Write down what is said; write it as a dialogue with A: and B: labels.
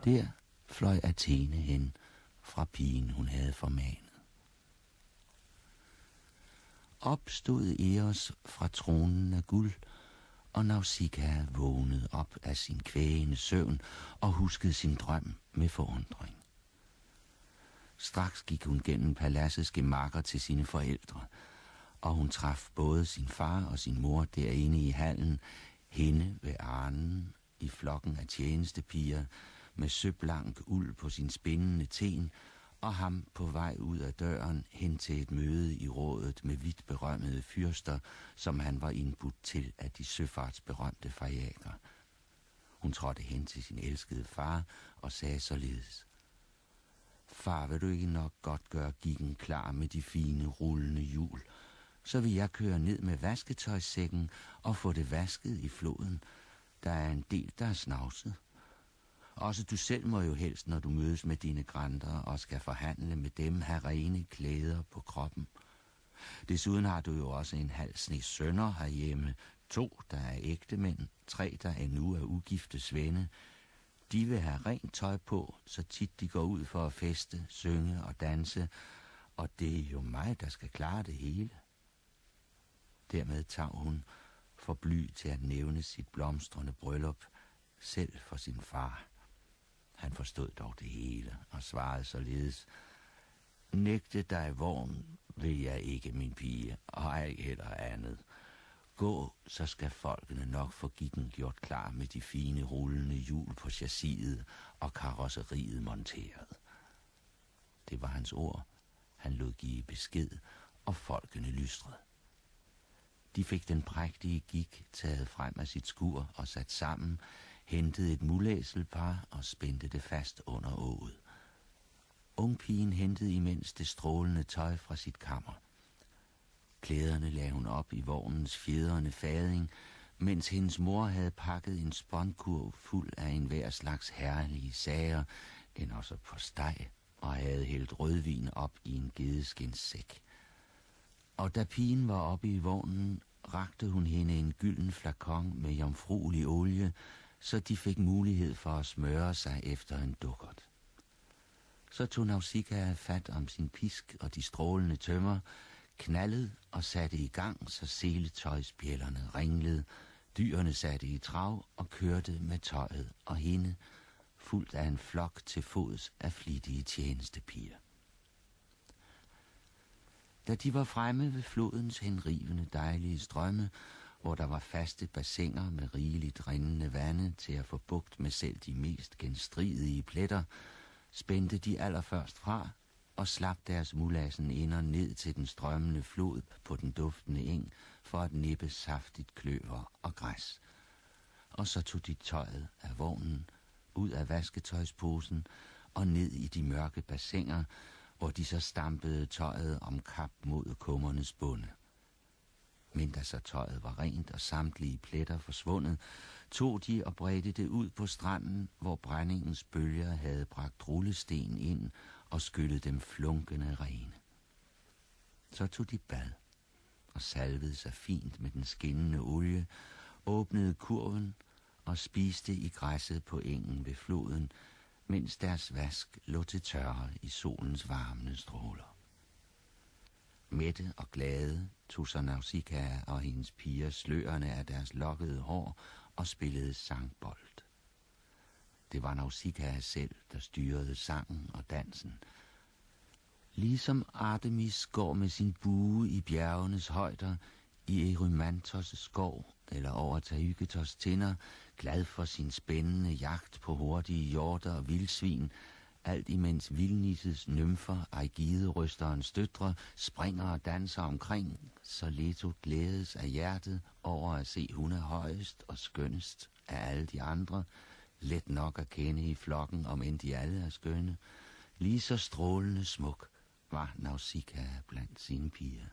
A: Der fløj Athene hen fra pigen, hun havde formanet. Opstod Eos fra tronen af guld, og Nausikaa vågnede op af sin kvægende søvn og huskede sin drøm med forundring. Straks gik hun gennem paladsets gemakker til sine forældre, og hun traf både sin far og sin mor derinde i hallen, hende ved arnen i flokken af tjenestepiger med søblank uld på sin spindende ten, og ham på vej ud af døren hen til et møde i rådet med vidt berømmede fyrster, som han var indbudt til af de søfartsberømte fajaker. Hun trådte hen til sin elskede far og sagde således: Far, vil du ikke nok godt gøre giggen klar med de fine rullende hjul? Så vil jeg køre ned med vasketøjssækken og få det vasket i floden. Der er en del, der er snavset. Også du selv må jo helst, når du mødes med dine grænter og skal forhandle med dem, have rene klæder på kroppen. Desuden har du jo også en halv snes sønner herhjemme, 2, der er ægtemænd, 3, der endnu er ugifte svende. De vil have rent tøj på, så tit de går ud for at feste, synge og danse, og det er jo mig, der skal klare det hele. Dermed tager hun for bly til at nævne sit blomstrende bryllup, selv for sin far. Han forstod dog det hele og svarede således: Nægte dig vogn vil jeg ikke, min pige, og ej heller andet. Gå, så skal folkene nok få giggen gjort klar med de fine rullende hjul på chassiset og karosseriet monteret. Det var hans ord. Han lod give besked, og folkene lystrede. De fik den prægtige gig taget frem af sit skur og sat sammen, hentede et mulæselpar og spændte det fast under ået. Ungpigen hentede imens det strålende tøj fra sit kammer. Klæderne lagde hun op i vognens fjedrende fading, mens hendes mor havde pakket en spånkurv fuld af enhver slags herlige sager, end også på steg, og havde hældt rødvin op i en gedeskindssæk. Og da pigen var oppe i vognen, rakte hun hende en gylden flakon med jomfruelig olie, så de fik mulighed for at smøre sig efter en dukkert. Så tog Nausikaa fat om sin pisk og de strålende tømmer, knaldede og satte i gang, så seletøjsbjællerne ringlede, dyrene satte i trav og kørte med tøjet og hende, fuldt af en flok til fods af flittige tjenestepiger. Da de var fremme ved flodens henrivende dejlige strømme, hvor der var faste bassiner med rigeligt rindende vande til at få bugt med selv de mest genstridige pletter, spændte de allerførst fra og slap deres mulassen inder ned til den strømmende flod på den duftende eng for at nippe saftigt kløver og græs. Og så tog de tøjet af vognen ud af vasketøjsposen og ned i de mørke bassiner, hvor de så stampede tøjet om kap mod kummernes bunde. Men da så tøjet var rent og samtlige pletter forsvundet, tog de og bredte det ud på stranden, hvor brændingens bølger havde bragt rullesten ind og skyllet dem flunkende rene. Så tog de bad og salvede sig fint med den skinnende olie, åbnede kurven og spiste i græsset på engen ved floden, mens deres vask lå til tørre i solens varmende stråler. Mætte og glade tog så Nausikaa og hendes piger slørene af deres lokkede hår og spillede sangbold. Det var Nausikaa selv, der styrede sangen og dansen. Ligesom Artemis går med sin bue i bjergenes højder, i Erymantos' skov eller over Taygetos tinder, glad for sin spændende jagt på hurtige hjorter og vildsvin, alt imens vildnisses nymfer, Aigiderøsterens døtre, springer og danser omkring, så Leto glædes af hjertet over at se, hun er højest og skønnest af alle de andre, let nok at kende i flokken, om end de alle er skønne. Lige så strålende smuk var Nausikaa blandt sine piger.